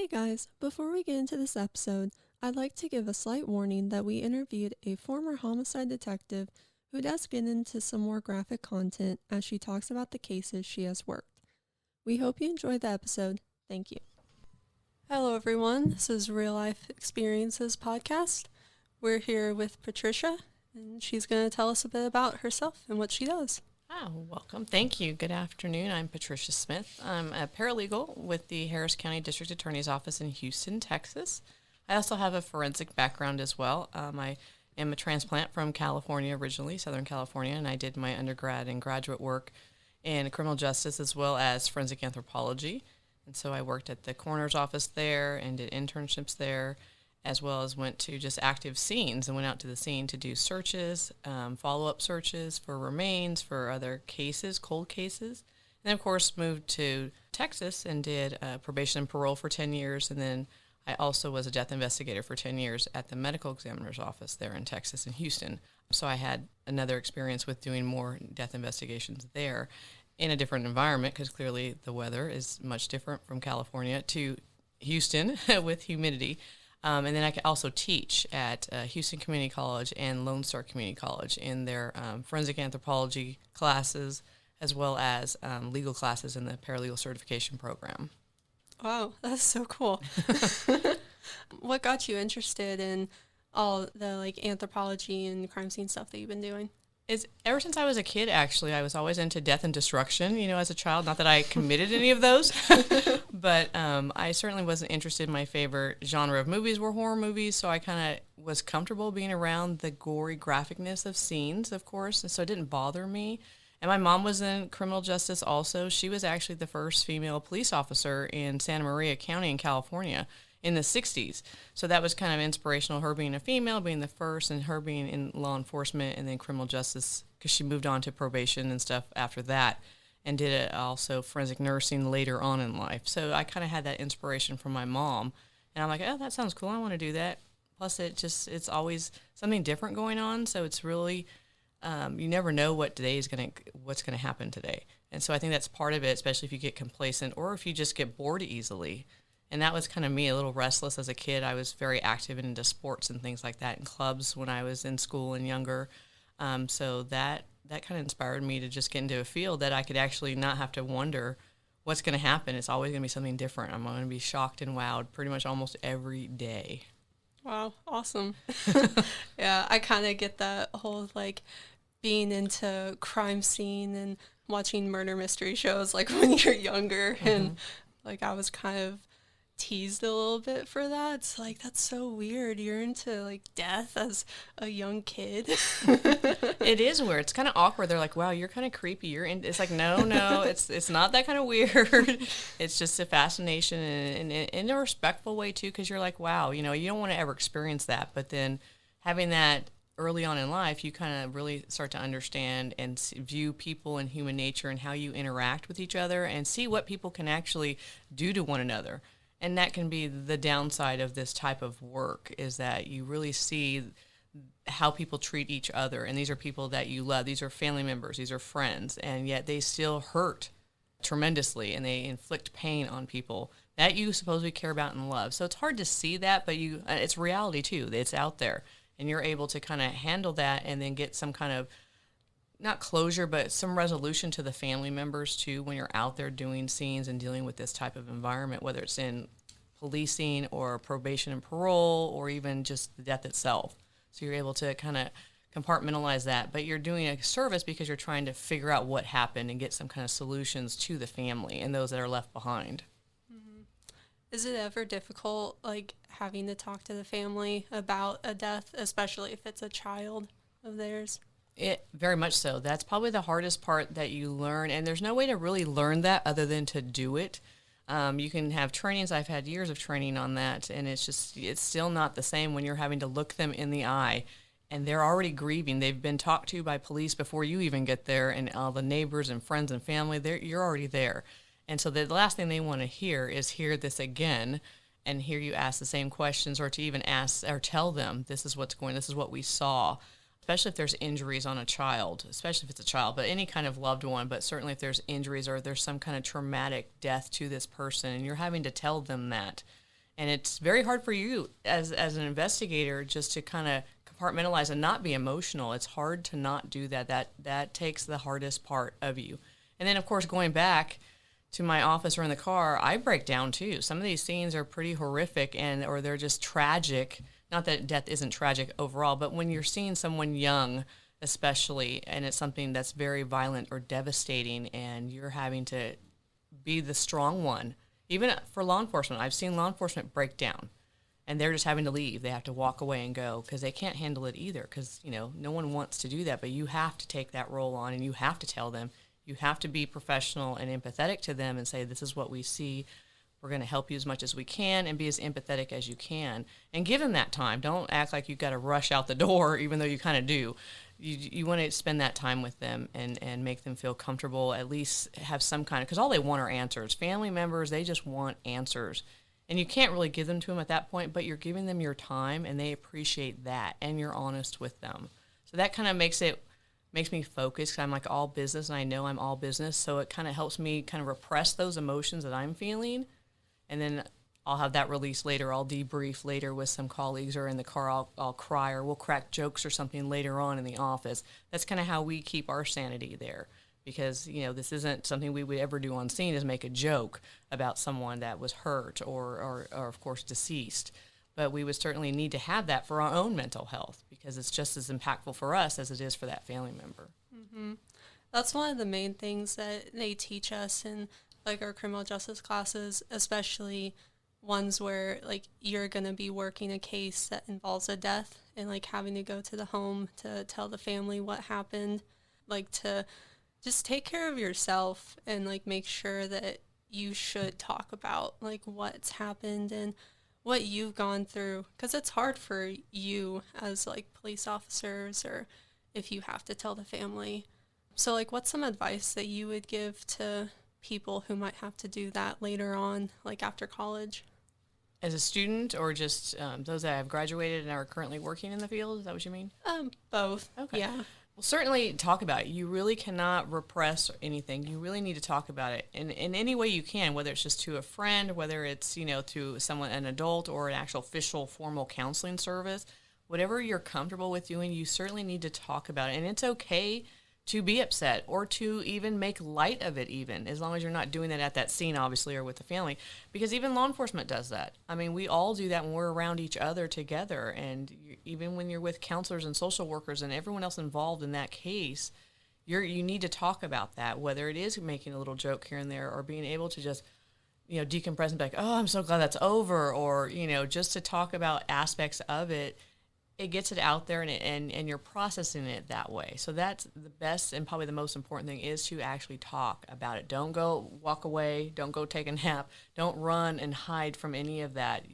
Hey guys, before we get into this episode, I'd like to give a slight warning that we interviewed a former homicide detective who does get into some more graphic content as she talks about the cases she has worked. We hope you enjoyed the episode. Thank you. Hello everyone, this is Real Life Experiences podcast. We're here with Patricia, and she's going to tell us a bit about herself and what she does. Oh, welcome. Thank you. Good afternoon. I'm Patricia Smith. I'm a paralegal with the Harris County District Attorney's Office in Houston, Texas. I also have a forensic background as well. I am a transplant from California originally, Southern California, and I did my undergrad and graduate work in criminal justice as well as forensic anthropology. And so I worked at the coroner's office there and did internships there, as well as went to just active scenes and went out to the scene to do searches, follow-up searches for remains, for other cases, cold cases. And then, of course, moved to Texas and did probation and parole for 10 years. And then I also was a death investigator for 10 years at the medical examiner's office there in Texas in Houston. So I had another experience with doing more death investigations there in a different environment, because clearly the weather is much different from California to Houston with humidity. And then I can also teach at Houston Community College and Lone Star Community College in their forensic anthropology classes, as well as legal classes in the paralegal certification program. Wow, that's so cool. What got you interested in all the anthropology and crime scene stuff that you've been doing? It's ever since I was a kid, actually. I was always into death and destruction, as a child. Not that I committed any of those, but I certainly wasn't interested. My favorite genre of movies were horror movies, so I kind of was comfortable being around the gory graphicness of scenes, of course, and so it didn't bother me. And my mom was in criminal justice also. She was actually the first female police officer in Santa Maria County in California in the 60s. So that was kind of inspirational, her being a female, being the first, and her being in law enforcement and then criminal justice, because she moved on to probation and stuff after that and did it also forensic nursing later on in life. So I kind of had that inspiration from my mom. And I'm like, oh, that sounds cool. I want to do that. Plus, it's always something different going on. So it's really, you never know what's going to happen today. And so I think that's part of it, especially if you get complacent or if you just get bored easily. And that was kind of me, a little restless as a kid. I was very active and into sports and things like that in clubs when I was in school and younger. So that kind of inspired me to just get into a field that I could actually not have to wonder what's going to happen. It's always going to be something different. I'm going to be shocked and wowed pretty much almost every day. Wow, awesome. Yeah, I kind of get that whole being into crime scene and watching murder mystery shows when you're younger. Mm-hmm. And I was kind of teased a little bit for that. It's that's so weird. You're into death as a young kid. It is weird. It's kind of awkward. They're like, wow, you're kind of creepy. It's no, it's not that kind of weird. It's just a fascination and in a respectful way too, because you're like, wow, you don't want to ever experience that. But then having that early on in life, you kind of really start to understand and view people and human nature and how you interact with each other and see what people can actually do to one another. And that can be the downside of this type of work, is that you really see how people treat each other. And these are people that you love. These are family members. These are friends. And yet they still hurt tremendously, and they inflict pain on people that you supposedly care about and love. So it's hard to see that, but it's reality too. It's out there. And you're able to kind of handle that and then get some kind of, not closure, but some resolution to the family members too when you're out there doing scenes and dealing with this type of environment, whether it's in policing or probation and parole or even just the death itself. So you're able to kind of compartmentalize that, but you're doing a service because you're trying to figure out what happened and get some kind of solutions to the family and those that are left behind. Mm-hmm. Is it ever difficult, having to talk to the family about a death, especially if it's a child of theirs? It very much so. That's probably the hardest part that you learn, and there's no way to really learn that other than to do it. You can have trainings. I've had years of training on that, and it's still not the same when you're having to look them in the eye, and they're already grieving. They've been talked to by police before you even get there, and all the neighbors and friends and family, you're already there. And so the last thing they want to hear is hear this again and hear you ask the same questions, or to even ask or tell them this is what we saw. Especially if there's injuries on a child, especially if it's a child, but any kind of loved one, but certainly if there's injuries or there's some kind of traumatic death to this person, and you're having to tell them that, And it's very hard for you as an investigator just to kind of compartmentalize and not be emotional. It's hard to not do that. That takes the hardest part of you. And then, of course, going back to my office or in the car, I break down too. Some of these scenes are pretty horrific or they're just tragic. Not that death isn't tragic overall, but when you're seeing someone young, especially, and it's something that's very violent or devastating, and you're having to be the strong one. Even for law enforcement, I've seen law enforcement break down, and they're just having to leave. They have to walk away and go because they can't handle it either, because, no one wants to do that, but you have to take that role on, and you have to tell them. You have to be professional and empathetic to them and say, this is what we see. We're going to help you as much as we can and be as empathetic as you can. And give them that time. Don't act like you've got to rush out the door, even though you kind of do. You want to spend that time with them and make them feel comfortable, at least have some kind of, because all they want are answers. Family members, they just want answers. And you can't really give them to them at that point, but you're giving them your time, and they appreciate that, and you're honest with them. So that kind of makes me focus, because I'm like all business, and I know I'm all business, so it kind of helps me kind of repress those emotions that I'm feeling, and then I'll have that release later. I'll debrief later with some colleagues, or in the car I'll cry, or we'll crack jokes or something later on in the office. That's kind of how we keep our sanity there, because this isn't something we would ever do on scene, is make a joke about someone that was hurt or of course deceased. But we would certainly need to have that for our own mental health, because it's just as impactful for us as it is for that family member. Mm-hmm. That's one of the main things that they teach us in like our criminal justice classes, especially ones where like you're going to be working a case that involves a death, and like having to go to the home to tell the family what happened, like to just take care of yourself and like make sure that you should talk about like what's happened and what you've gone through, because it's hard for you as like police officers, or if you have to tell the family. So like what's some advice that you would give to people who might have to do that later on, like after college? As a student, or just those that have graduated and are currently working in the field? Is that what you mean? Both. Okay. Yeah. Well, certainly talk about it. You really cannot repress anything. You really need to talk about it in any way you can, whether it's just to a friend, whether it's, to someone, an adult, or an actual official formal counseling service. Whatever you're comfortable with doing, you certainly need to talk about it. And it's okay to be upset, or to even make light of it, even as long as you're not doing it at that scene, obviously, or with the family, because even law enforcement does that. I mean, we all do that when we're around each other together, and even when you're with counselors and social workers and everyone else involved in that case, you need to talk about that, whether it is making a little joke here and there, or being able to just decompress and be like, oh, I'm so glad that's over, or just to talk about aspects of it. It gets it out there, and you're processing it that way. So that's the best and probably the most important thing, is to actually talk about it. Don't go walk away. Don't go take a nap. Don't run and hide from any of that.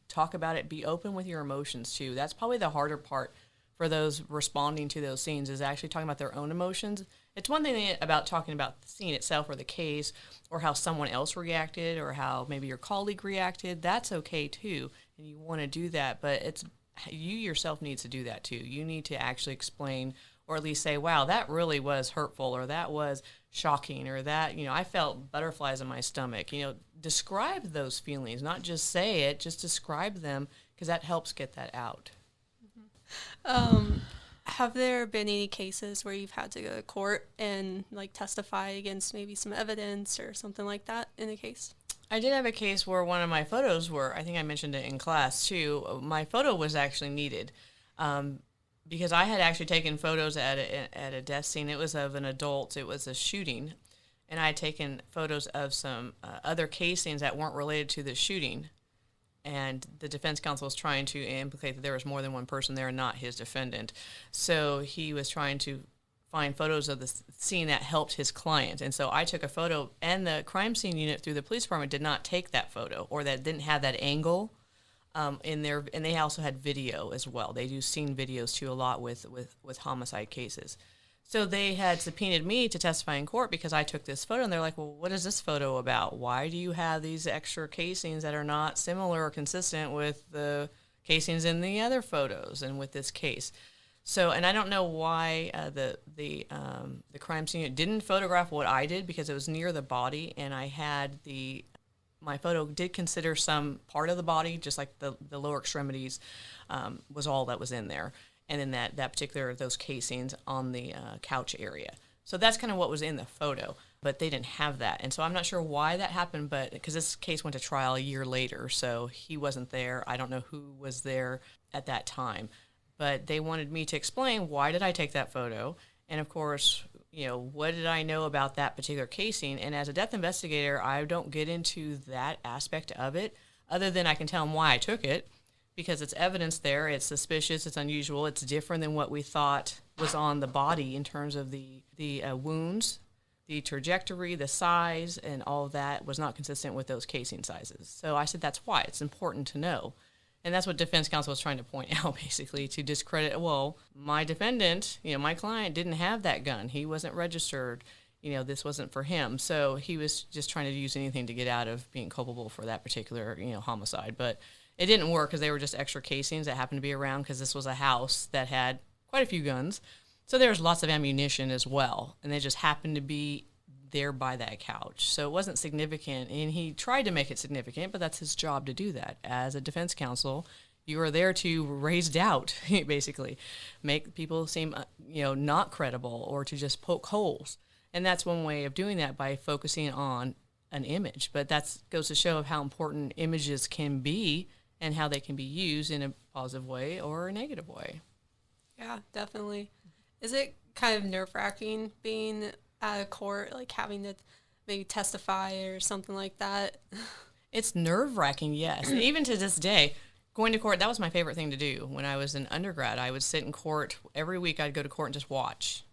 Talk about it. Be open with your emotions too. That's probably the harder part for those responding to those scenes, is actually talking about their own emotions. It's one thing about talking about the scene itself or the case, or how someone else reacted, or how maybe your colleague reacted. That's okay too, and you want to do that, but you yourself needs to do that too. You need to actually explain, or at least say, wow, that really was hurtful, or that was shocking, or that, I felt butterflies in my stomach. Describe those feelings, not just say it, just describe them, because that helps get that out. Have there been any cases where you've had to go to court and like testify against maybe some evidence or something like that in a case? I did have a case where one of my photos I think I mentioned it in class too, my photo was actually needed, because I had actually taken photos at a death scene. It was of an adult. It was a shooting, and I had taken photos of some other casings that weren't related to the shooting, and the defense counsel was trying to implicate that there was more than one person there and not his defendant. So he was trying to find photos of the scene that helped his client. And so I took a photo, and the crime scene unit through the police department did not take that photo, or that didn't have that angle in there. And they also had video as well. They do scene videos too a lot with homicide cases. So they had subpoenaed me to testify in court because I took this photo, and they're like, well, what is this photo about? Why do you have these extra casings that are not similar or consistent with the casings in the other photos and with this case? So, and I don't know why the crime scene unit didn't photograph what I did, because it was near the body, and I had my photo did consider some part of the body, just like the lower extremities, was all that was in there. And then that particular, those casings on the couch area. So that's kind of what was in the photo, but they didn't have that. And so I'm not sure why that happened, but because this case went to trial a year later, so he wasn't there. I don't know who was there at that time, but they wanted me to explain why did I take that photo. And of course, what did I know about that particular casing? And as a death investigator, I don't get into that aspect of it, other than I can tell them why I took it, because it's evidence there. It's suspicious. It's unusual. It's different than what we thought was on the body in terms of the wounds, the trajectory, the size, and all of that was not consistent with those casing sizes. So I said that's why. It's important to know. And that's what defense counsel was trying to point out, basically, to discredit, well, my defendant, my client didn't have that gun. He wasn't registered. This wasn't for him. So he was just trying to use anything to get out of being culpable for that particular, homicide. But it didn't work because they were just extra casings that happened to be around because this was a house that had quite a few guns. So there was lots of ammunition as well. And they just happened to be there by that couch. So it wasn't significant, and he tried to make it significant, but that's his job to do that. As a defense counsel, you are there to raise doubt, basically, make people seem, not credible or to just poke holes. And that's one way of doing that, by focusing on an image. But that goes to show of how important images can be and how they can be used in a positive way or a negative way. Yeah, definitely. Is it kind of nerve-wracking being at a court, like having to maybe testify or something like that? It's nerve-wracking, yes. And even to this day, going to court, that was my favorite thing to do. When I was an undergrad, I would sit in court. Every week I'd go to court and just watch.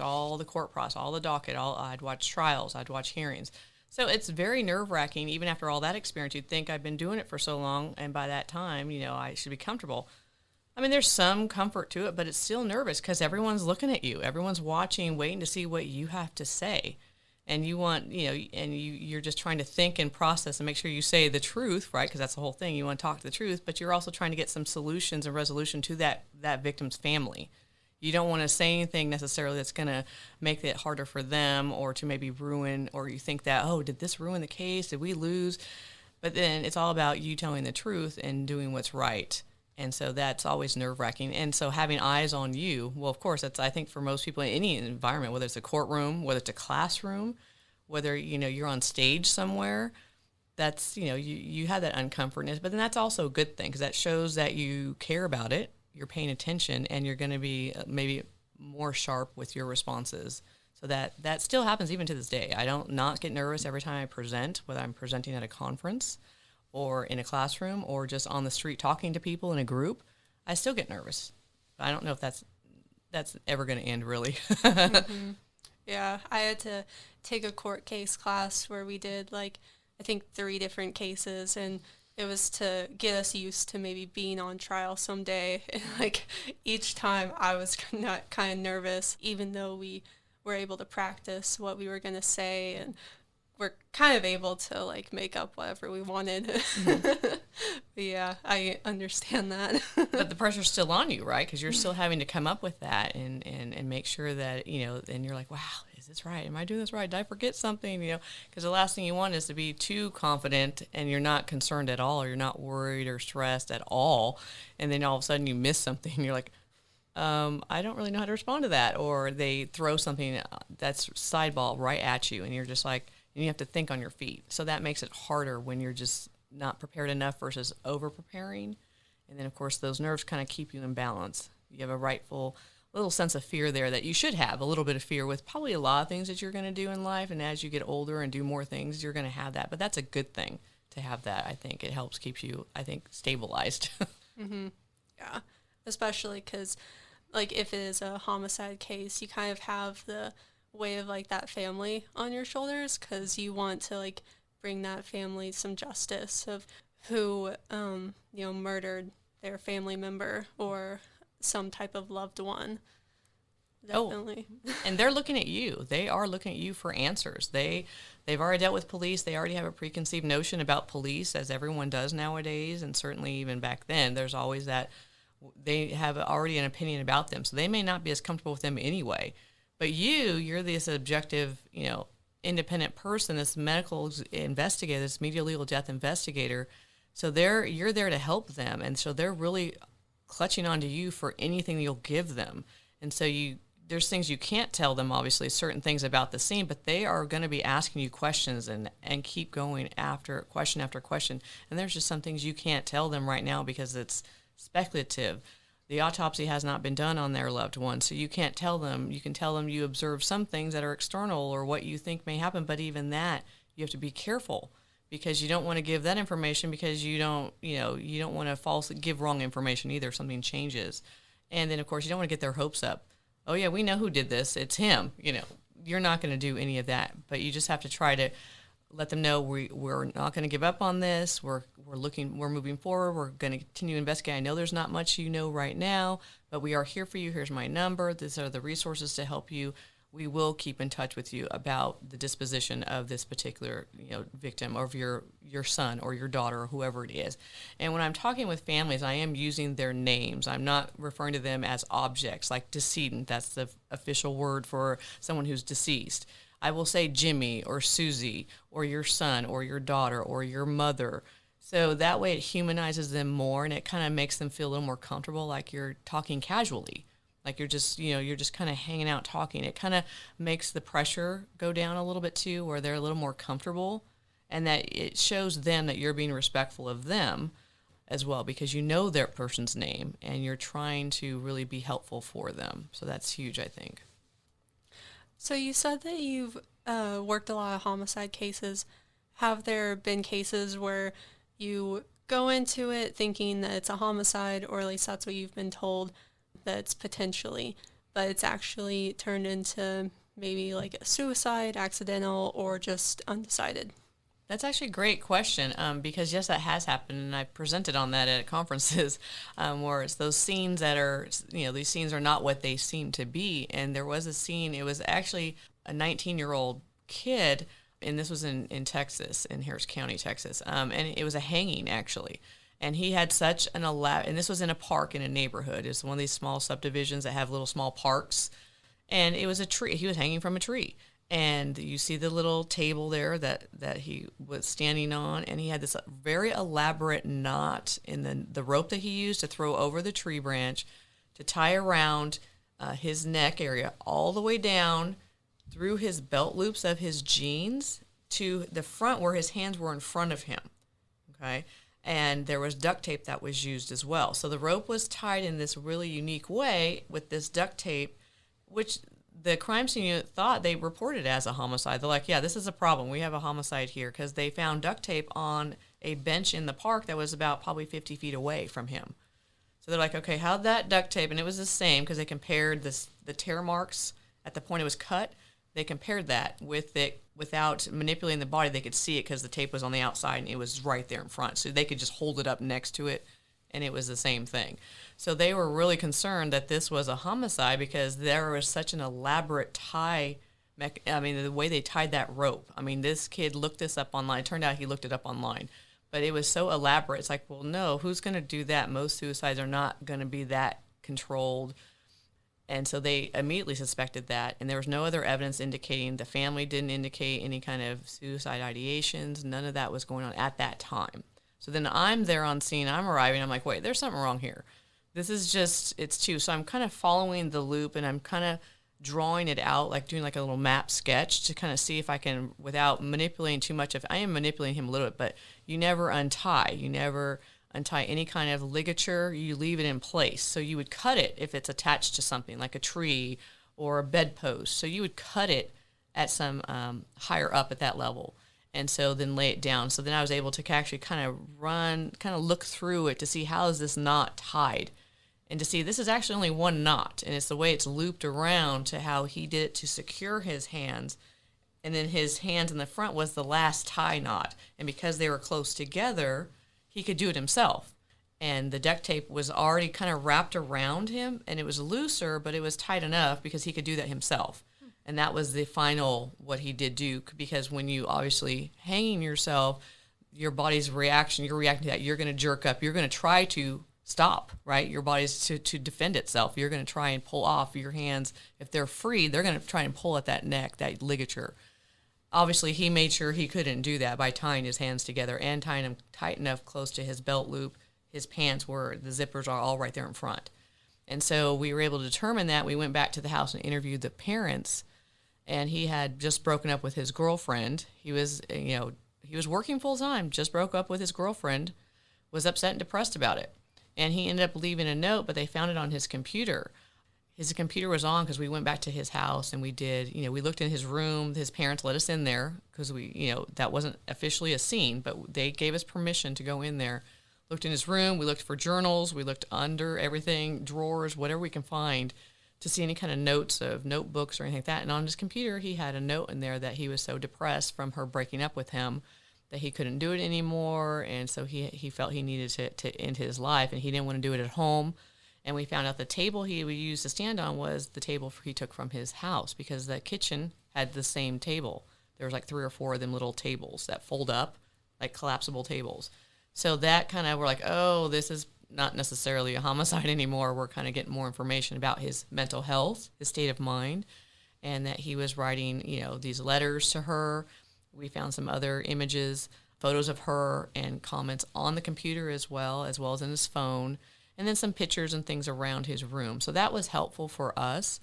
All the court process, all the docket. I'd watch trials. I'd watch hearings. So it's very nerve-wracking. Even after all that experience, you'd think I've been doing it for so long, and by that time, I should be comfortable. I mean, there's some comfort to it, but it's still nervous because everyone's looking at you. Everyone's watching, waiting to see what you have to say. And you want, you're just trying to think and process and make sure you say the truth, right? Because that's the whole thing. You want to talk the truth, but you're also trying to get some solutions and resolution to that victim's family. You don't want to say anything necessarily that's going to make it harder for them, or to maybe ruin, or you think that, oh, did this ruin the case? Did we lose? But then it's all about you telling the truth and doing what's right. And so that's always nerve-wracking. And so having eyes on you, well, of course, that's, I think, for most people in any environment, whether it's a courtroom, whether it's a classroom, whether, you're on stage somewhere, that's, you have that uncomfortness. But then that's also a good thing, because that shows that you care about it, you're paying attention, and you're going to be maybe more sharp with your responses. So that still happens even to this day. I don't not get nervous every time I present, whether I'm presenting at a conference or in a classroom or just on the street talking to people in a group. I still get nervous. I don't know if that's ever going to end, really. Mm-hmm. Yeah, I had to take a court case class where we did, I think 3 different cases, and it was to get us used to maybe being on trial someday. And, each time I was kind of nervous, even though we were able to practice what we were going to say, and we're kind of able to make up whatever we wanted. Mm-hmm. But yeah, I understand that. But the pressure's still on you, right? Because you're still having to come up with that and make sure that, and you're like, wow, is this right? Am I doing this right? Did I forget something? Because the last thing you want is to be too confident and you're not concerned at all, or you're not worried or stressed at all. And then all of a sudden you miss something and you're like, I don't really know how to respond to that. Or they throw something that's sideball right at you, and you're just like, and you have to think on your feet. So that makes it harder when you're just not prepared enough versus over-preparing. And then, of course, those nerves kind of keep you in balance. You have a rightful little sense of fear there that you should have, a little bit of fear with probably a lot of things that you're going to do in life. And as you get older and do more things, you're going to have that. But that's a good thing to have that. I think it helps keep you, stabilized. Mm-hmm. Yeah, especially because, if it is a homicide case, you kind of have the weight of that family on your shoulders, because you want to bring that family some justice of who murdered their family member or some type of loved one. Definitely. Oh, and they're looking at you. They are looking at you for answers. They've already dealt with police. They already have a preconceived notion about police, as everyone does nowadays, and certainly even back then. There's always that they have already an opinion about them, so they may not be as comfortable with them anyway. But you're this objective, independent person, this medical investigator, this media legal death investigator. So you're there to help them, and so they're really clutching onto you for anything you'll give them. And so there's things you can't tell them, obviously, certain things about the scene, but they are going to be asking you questions and keep going after question. And there's just some things you can't tell them right now because it's speculative. The autopsy has not been done on their loved one, so you can't tell them. You can tell them you observe some things that are external or what you think may happen, but even that, you have to be careful because you don't want to give that information because you don't want to give wrong information either if something changes. And then, of course, you don't want to get their hopes up. Oh, yeah, we know who did this. It's him. You're not going to do any of that, but you just have to try to let them know we're not going to give up on this. We're moving forward. We're going to continue to investigate. I know there's not much right now, but we are here for you. Here's my number. These are the resources to help you. We will keep in touch with you about the disposition of this particular victim, or of your son or your daughter or whoever it is. And when I'm talking with families, I am using their names. I'm not referring to them as objects like decedent. That's the official word for someone who's deceased. I will say Jimmy or Susie or your son or your daughter or your mother. So that way it humanizes them more, and it kind of makes them feel a little more comfortable, like you're talking casually. Like you're just kind of hanging out talking. It kind of makes the pressure go down a little bit too, where they're a little more comfortable, and that it shows them that you're being respectful of them as well, because you know their person's name and you're trying to really be helpful for them. So that's huge, I think. So you said that you've worked a lot of homicide cases. Have there been cases where you go into it thinking that it's a homicide, or at least that's what you've been told that it's potentially, but it's actually turned into maybe like a suicide, accidental, or just undecided? That's actually a great question, because yes, that has happened, and I've presented on that at conferences, where it's those scenes that are, these scenes are not what they seem to be. And there was a scene, it was actually a 19-year-old kid, and this was in Texas, in Harris County, Texas, and it was a hanging, actually. And he had such and this was in a park in a neighborhood. It's one of these small subdivisions that have little small parks. And it was a tree. He was hanging from a tree. And you see the little table there that he was standing on. And he had this very elaborate knot in the rope that he used to throw over the tree branch to tie around his neck area all the way down through his belt loops of his jeans to the front where his hands were in front of him. Okay? And there was duct tape that was used as well. So the rope was tied in this really unique way with this duct tape, which the crime scene unit thought they reported as a homicide. They're like, yeah, this is a problem. We have a homicide here, because they found duct tape on a bench in the park that was about probably 50 feet away from him. So they're like, okay, how'd that duct tape, and it was the same because they compared the tear marks at the point it was cut. They compared that with it without manipulating the body. They could see it because the tape was on the outside and it was right there in front. So they could just hold it up next to it, and it was the same thing. So they were really concerned that this was a homicide because there was such an elaborate tie. The way they tied that rope. This kid looked this up online. It turned out he looked it up online. But it was so elaborate. It's like, well, no, who's going to do that? Most suicides are not going to be that controlled. And so they immediately suspected that, and there was no other evidence indicating, the family didn't indicate any kind of suicide ideations. None of that was going on at that time. So then I'm there on scene, I'm arriving, I'm like, wait, there's something wrong here. This is just, it's too. So I'm kind of following the loop, and I'm kind of drawing it out, like doing like a little map sketch to kind of see if I can, without manipulating too much I am manipulating him a little bit, but you never untie. You never untie any kind of ligature, you leave it in place. So you would cut it if it's attached to something like a tree or a bedpost. So you would cut it at some higher up at that level, and so then lay it down. So then I was able to actually kind of look through it to see how is this knot tied, and to see this is actually only one knot, and it's the way it's looped around to how he did it to secure his hands. And then his hands in the front was the last tie knot. And because they were close together, he could do it himself. And the duct tape was already kind of wrapped around him, and it was looser, but it was tight enough because he could do that himself. And that was the final, what he did do, because when you obviously hanging yourself, your body's reaction, you're reacting to that, you're going to jerk up, you're going to try to stop, right? Your body's to defend itself. You're going to try and pull off your hands. If they're free, they're going to try and pull at that neck, that ligature. obviously he made sure he couldn't do that by tying his hands together and tying them tight enough close to his belt loop, his pants, where the zippers are all right there in front. And so we were able to determine that. We went back to the house and interviewed the parents, and he had just broken up with his girlfriend. He was, he was working full time, just broke up with his girlfriend, was upset and depressed about it. And he ended up leaving a note, but they found it on his computer. His computer was on because we went back to his house and we did, we looked in his room. His parents let us in there because that wasn't officially a scene, but they gave us permission to go in there. Looked in his room. We looked for journals. We looked under everything, drawers, whatever we can find to see any kind of notes of notebooks or anything like that. And on his computer, he had a note in there that he was so depressed from her breaking up with him that he couldn't do it anymore. And so he felt he needed to end his life, and he didn't want to do it at home. And we found out the table he would use to stand on was the table he took from his house, because the kitchen had the same table. There was like 3 or 4 of them little tables that fold up, like collapsible tables. So that kind of, we're like, oh, this is not necessarily a homicide anymore. We're kind of getting more information about his mental health, his state of mind, and that he was writing, these letters to her. We found some other images, photos of her, and comments on the computer as well as in his phone, and then some pictures and things around his room. So that was helpful for us.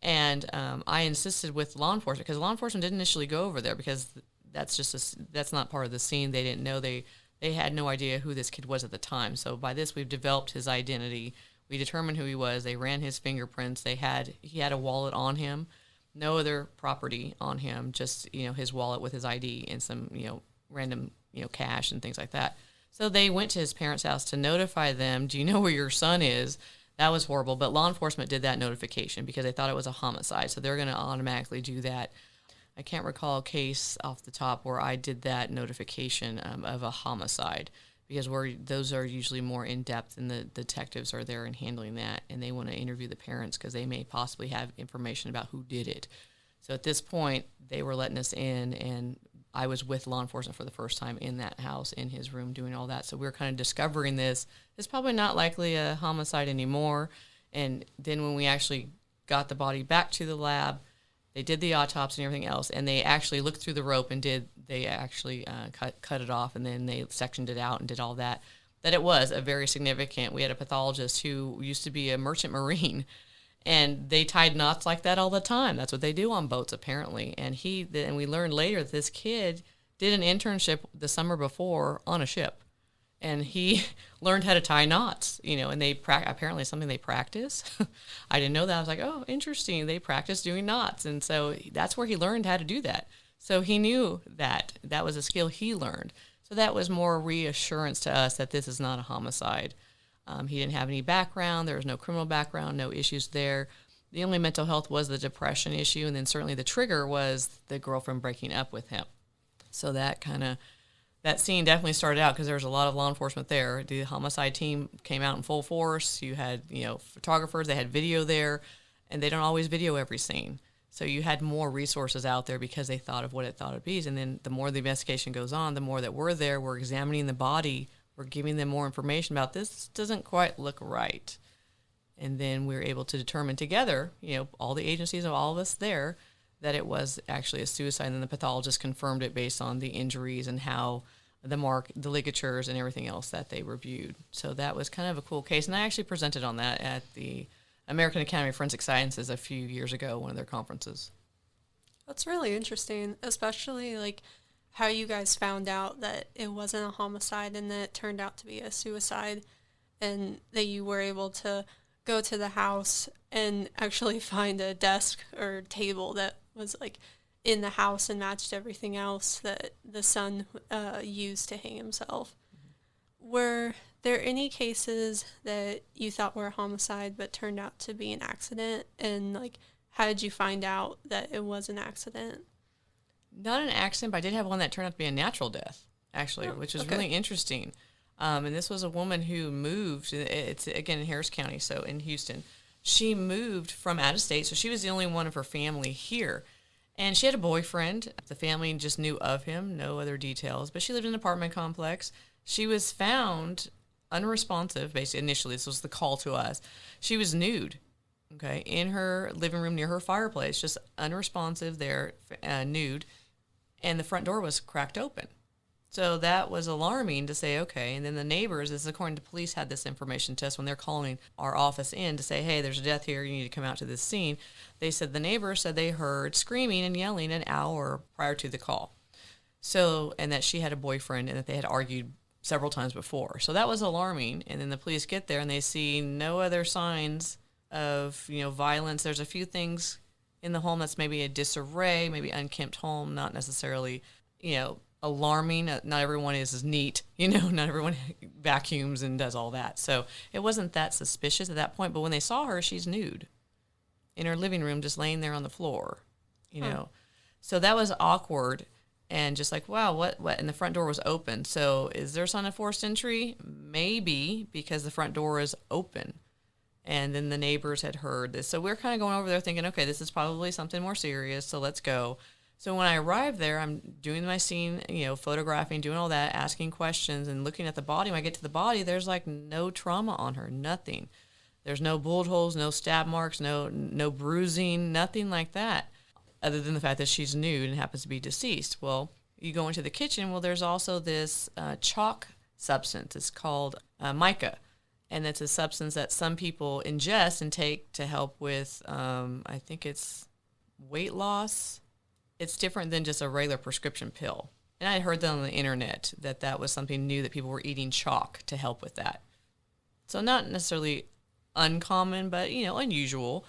And I insisted with law enforcement, because law enforcement didn't initially go over there because that's not part of the scene. They didn't know. They had no idea who this kid was at the time. So by this, we've developed his identity. We determined who he was. They ran his fingerprints. He had a wallet on him, no other property on him, just his wallet with his ID and some random cash and things like that. So they went to his parents' house to notify them. Do you know where your son is? That was horrible. But law enforcement did that notification because they thought it was a homicide. So they're going to automatically do that. I can't recall a case off the top where I did that notification of a homicide, because those are usually more in-depth, and the detectives are there and handling that, and they want to interview the parents because they may possibly have information about who did it. So at this point, they were letting us in, and I was with law enforcement for the first time in that house, in his room, doing all that. So we were kind of discovering this. It's probably not likely a homicide anymore. And then when we actually got the body back to the lab, they did the autopsy and everything else, and they actually looked through the rope and cut it off, and then they sectioned it out and did all that. That it was a very significant. We had a pathologist who used to be a merchant marine, and they tied knots like that all the time. That's what they do on boats, apparently. And we learned later that this kid did an internship the summer before on a ship, and he learned how to tie knots, and apparently something they practice. I didn't know that. I was like, oh, interesting. They practice doing knots. And so that's where he learned how to do that. So he knew that was a skill he learned. So that was more reassurance to us that this is not a homicide. He didn't have any background. There was no criminal background, no issues there. The only mental health was the depression issue. And then certainly the trigger was the girlfriend breaking up with him. So that scene definitely started out because there was a lot of law enforcement there. The homicide team came out in full force. You had, photographers. They had video there, and they don't always video every scene. So you had more resources out there because they thought of what it thought it'd be. And then the more the investigation goes on, the more that we're there, we're examining the body, we're giving them more information about this doesn't quite look right. And then we were able to determine together, all the agencies of all of us there, that it was actually a suicide. And then the pathologist confirmed it based on the injuries and how the ligatures and everything else that they reviewed. So that was kind of a cool case. And I actually presented on that at the American Academy of Forensic Sciences a few years ago, one of their conferences. That's really interesting, especially like how you guys found out that it wasn't a homicide and that it turned out to be a suicide, and that you were able to go to the house and actually find a desk or table that was like in the house and matched everything else that the son used to hang himself. Mm-hmm. Were there any cases that you thought were a homicide but turned out to be an accident? And like, how did you find out that it was an accident? Not an accident, but I did have one that turned out to be a natural death, actually, which was really interesting. And this was a woman who moved. It's, again, in Harris County, so in Houston. She moved from out of state, so she was the only one of her family here. And she had a boyfriend. The family just knew of him, no other details. But she lived in an apartment complex. She was found unresponsive, basically, initially. This was the call to us. She was nude, in her living room near her fireplace, just unresponsive there, nude. and the front door was cracked open. So that was alarming to say, okay. And then the neighbors, this is according to police, had this information to us when they're calling our office in to say, hey, there's a death here. You need to come out to this scene. They said the neighbors said they heard screaming and yelling an hour prior to the call. So, and that she had a boyfriend and that they had argued several times before. So that was alarming. And then the police get there and they see no other signs of, violence. There's a few things in the home that's maybe a disarray, maybe unkempt home, not necessarily, alarming. Not everyone is as neat, not everyone vacuums and does all that. So it wasn't that suspicious at that point. But when they saw her, she's nude in her living room, just laying there on the floor, So that was awkward. And just like, wow, what? And the front door was open. So is there a sign of forced entry? Maybe, because the front door is open. And then the neighbors had heard this. So we're kind of going over there thinking, okay, this is probably something more serious, so let's go. So when I arrived there, I'm doing my scene, photographing, doing all that, asking questions and looking at the body. When I get to the body, there's like no trauma on her, nothing. There's no bullet holes, no stab marks, no bruising, nothing like that, other than the fact that she's nude and happens to be deceased. Well, you go into the kitchen, there's also this chalk substance. It's called mica, and it's a substance that some people ingest and take to help with, I think it's weight loss. It's different than just a regular prescription pill. And I heard that on the internet, that was something new, that people were eating chalk to help with that. So not necessarily uncommon, but, unusual.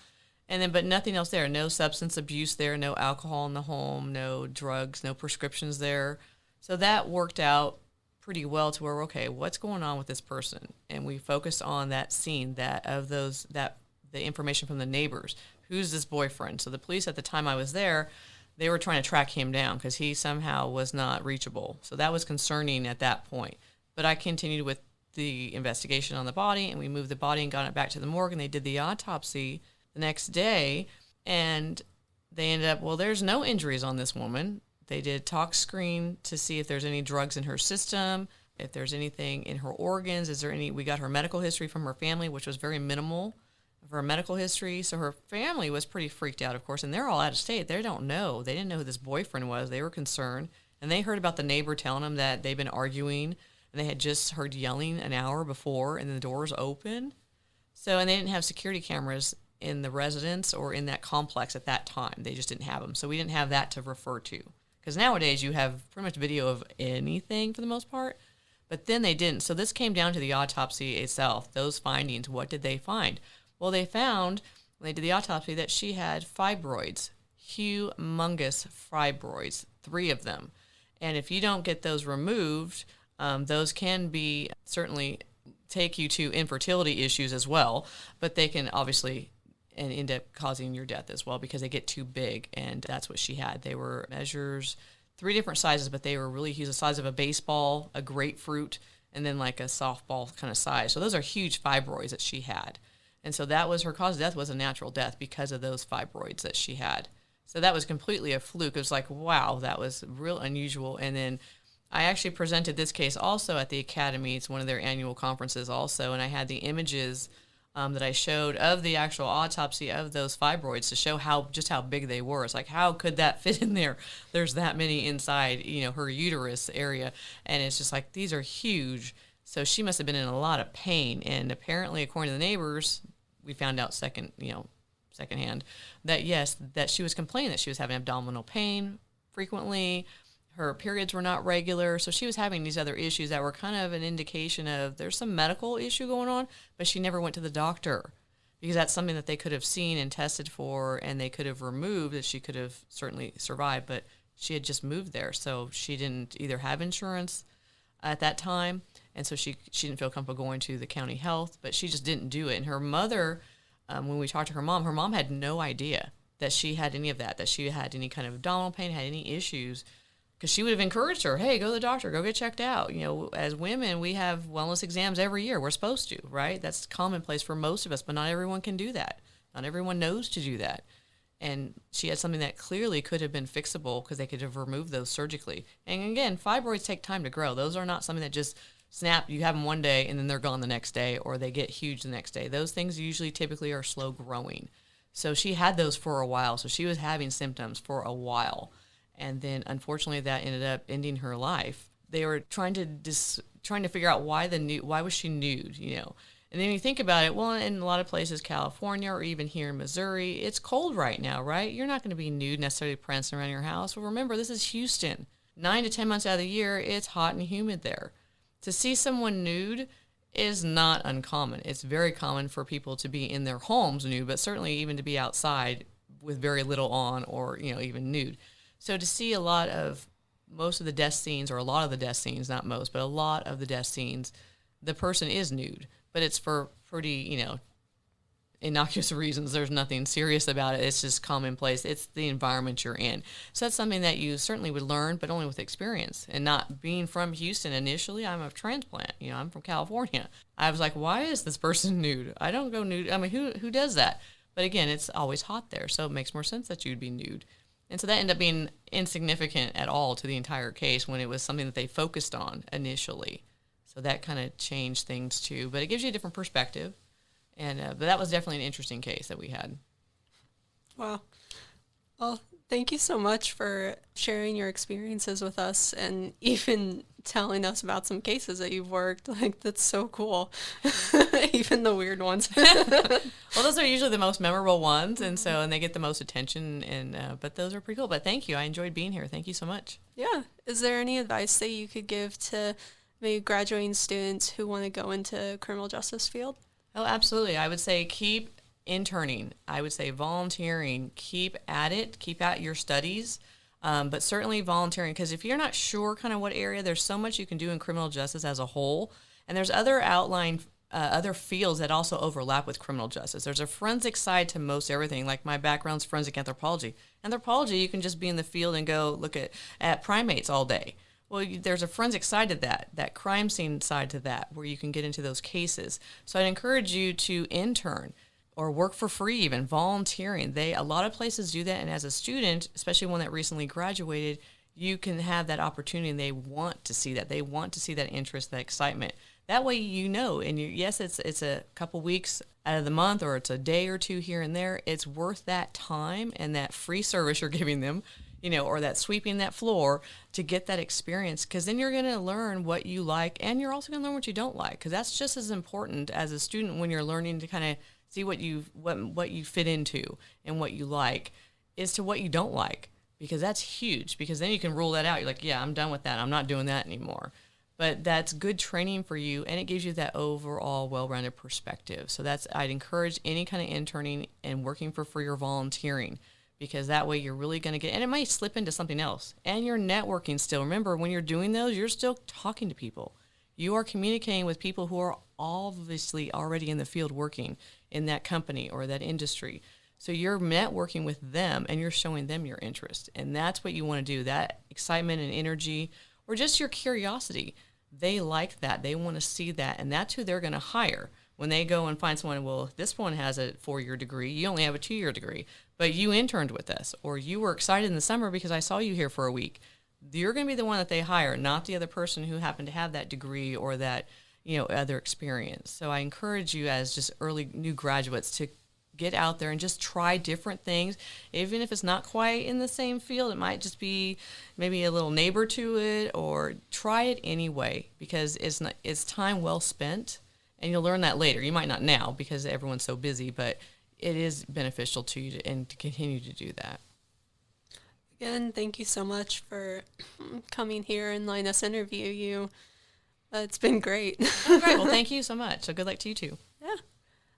And then, but nothing else there. No substance abuse there, no alcohol in the home, no drugs, no prescriptions there. So that worked out pretty well to where, okay, what's going on with this person? And we focused on that scene, the information from the neighbors. Who's this boyfriend? So the police at the time I was there, they were trying to track him down because he somehow was not reachable. So that was concerning at that point. But I continued with the investigation on the body, and we moved the body and got it back to the morgue, and they did the autopsy the next day, and they ended up, there's no injuries on this woman. They did tox screen to see if there's any drugs in her system, if there's anything in her organs. We got her medical history from her family, which was very minimal of her medical history. So her family was pretty freaked out, of course, and they're all out of state. They don't know. They didn't know who this boyfriend was. They were concerned, and they heard about the neighbor telling them that they've been arguing, and they had just heard yelling an hour before, and the doors open. So, and they didn't have security cameras in the residence or in that complex at that time. They just didn't have them. So we didn't have that to refer to. Because nowadays you have pretty much video of anything for the most part. But then they didn't. So this came down to the autopsy itself. Those findings, what did they find? Well, they found, when they did the autopsy, that she had fibroids, humongous fibroids, 3 of them. And if you don't get those removed, those can be certainly take you to infertility issues as well, but they can obviously end up causing your death as well because they get too big, and that's what she had. They were measures, 3 different sizes, but they were really huge, the size of a baseball, a grapefruit, and then like a softball kind of size. So those are huge fibroids that she had. And so that was her cause of death, was a natural death because of those fibroids that she had. So that was completely a fluke. It was like, wow, that was real unusual. And then I actually presented this case also at the Academy. It's one of their annual conferences also, and I had the images that I showed of the actual autopsy of those fibroids to show just how big they were. It's like, how could that fit in there? There's that many inside, her uterus area, and it's just like, these are huge. So she must have been in a lot of pain, and apparently, according to the neighbors, we found out secondhand, that yes, that she was complaining that she was having abdominal pain frequently. Her periods were not regular, so she was having these other issues that were kind of an indication of there's some medical issue going on, but she never went to the doctor because that's something that they could have seen and tested for, and they could have removed that she could have certainly survived, but she had just moved there, so she didn't either have insurance at that time, and so she didn't feel comfortable going to the county health, but she just didn't do it. And her mother, when we talked to her mom had no idea that she had any of that she had any kind of abdominal pain, had any issues, because she would have encouraged her, hey, go to the doctor, go get checked out. As women, we have wellness exams every year. We're supposed to, right? That's commonplace for most of us, but not everyone can do that. Not everyone knows to do that. And she had something that clearly could have been fixable because they could have removed those surgically. And again, fibroids take time to grow. Those are not something that just snap, you have them one day and then they're gone the next day, or they get huge the next day. Those things usually typically are slow growing. So she had those for a while. So she was having symptoms for a while. And then unfortunately that ended up ending her life. They were trying to figure out why was she nude, you know. And then you think about it, well, in a lot of places, California or even here in Missouri, it's cold right now, right? You're not going to be nude necessarily prancing around your house. Well, remember, this is Houston. 9 to 10 months out of the year, it's hot and humid there. To see someone nude is not uncommon. It's very common for people to be in their homes nude, but certainly even to be outside with very little on or, you know, even nude. So to see most of the death scenes, or a lot of the death scenes, not most, but a lot of the death scenes, the person is nude, but it's for pretty, you know, innocuous reasons. There's nothing serious about it. It's just commonplace. It's the environment you're in. So that's something that you certainly would learn, but only with experience. And not being from Houston initially, I'm a transplant. You know, I'm from California. I was like, why is this person nude? I don't go nude. I mean, who does that? But again, it's always hot there, so it makes more sense that you'd be nude. And so that ended up being insignificant at all to the entire case when it was something that they focused on initially. So that kind of changed things too. But it gives you a different perspective. And but that was definitely an interesting case that we had. Wow. Well, thank you so much for sharing your experiences with us and even telling us about some cases that you've worked. Like, that's so cool. Even the weird ones. Well, those are usually the most memorable ones, and they get the most attention. And but those are pretty cool. But thank you. I enjoyed being here. Thank you so much. Yeah. Is there any advice that you could give to maybe graduating students who want to go into criminal justice field? Oh, absolutely. I would say keep interning. I would say volunteering. Keep at it. Keep at your studies. But certainly volunteering, because if you're not sure kind of what area, there's so much you can do in criminal justice as a whole. And there's other other fields that also overlap with criminal justice. There's a forensic side to most everything. Like my background's forensic anthropology. Anthropology, you can just be in the field and go look at primates all day. Well, there's a forensic side to that crime scene side to that, where you can get into those cases. So I'd encourage you to intern or work for free, even volunteering. A lot of places do that, and as a student, especially one that recently graduated, you can have that opportunity, and they want to see that. They want to see that interest, that excitement. That way, you know, and yes, it's a couple weeks out of the month, or it's a day or two here and there. It's worth that time and that free service you're giving them, you know, or that sweeping that floor to get that experience, because then you're going to learn what you like, and you're also going to learn what you don't like, because that's just as important as a student when you're learning to kind of see what you fit into and what you like is to what you don't like, because that's huge, because then you can rule that out. You're like, yeah, I'm done with that. I'm not doing that anymore. But that's good training for you, and it gives you that overall well-rounded perspective. So I'd encourage any kind of interning and working for free or volunteering, because that way you're really going to get, and it might slip into something else. And you're networking still. Remember, when you're doing those, you're still talking to people. You are communicating with people who are obviously already in the field working in that company or that industry. So you're networking with them, and you're showing them your interest. And that's what you want to do, that excitement and energy, or just your curiosity. They like that. They want to see that, and that's who they're going to hire. When they go and find someone, well, this one has a 4-year degree, you only have a 2-year degree, but you interned with us, or you were excited in the summer because I saw you here for a week. You're going to be the one that they hire, not the other person who happened to have that degree or that, you know, other experience. So I encourage you as just early new graduates to get out there and just try different things. Even if it's not quite in the same field, it might just be maybe a little neighbor to it, or try it anyway, because it's time well spent. And you'll learn that later. You might not now because everyone's so busy, but it is beneficial to you to continue to do that. Again, thank you so much for coming here and letting us interview you. It's been great. Oh, great. Well, thank you so much. So good luck to you too. Yeah.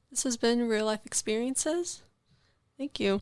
This has been Real Life Experiences. Thank you.